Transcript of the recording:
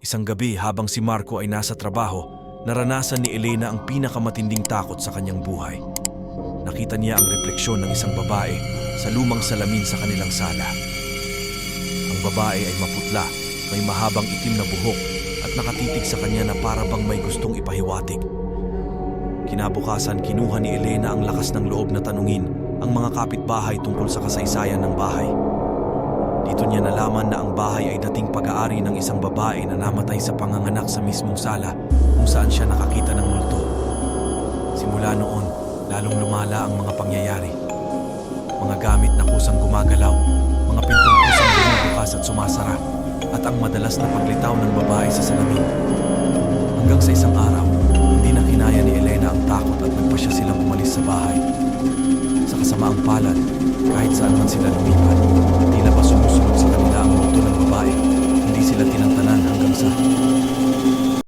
Isang gabi habang si Marco ay nasa trabaho, naranasan ni Elena ang pinakamatinding takot sa kanyang buhay. Nakita niya ang refleksyon ng isang babae sa lumang salamin sa kanilang sala. Ang babae ay maputla, may mahabang itim na buhok at nakatitig sa kanya na para bang may gustong ipahiwatig. Kinabukasan, kinuha ni Elena ang lakas ng loob na tanungin ang mga kapitbahay tungkol sa kasaysayan ng bahay. Dito niya nalaman na ang bahay ay dating pag-aari ng isang babae na namatay sa panganganak sa mismong sala kung saan siya nakakita ng multo. Simula noon, lalong lumala ang mga pangyayari. Mga gamit na kusang gumagalaw, mga pintong kusang bumubukas at sumasara, at ang madalas na paglitaw ng babae sa salamin. Hanggang sa isang araw, hindi na kinaya ni Elena ang takot at nagpasya silang umalis sa bahay. Sa kasamaang palad, kahit saan man sila lumipat, tila ba sumusunod sa kanila ang multo ng babae. Hindi sila tinantanan hanggang sa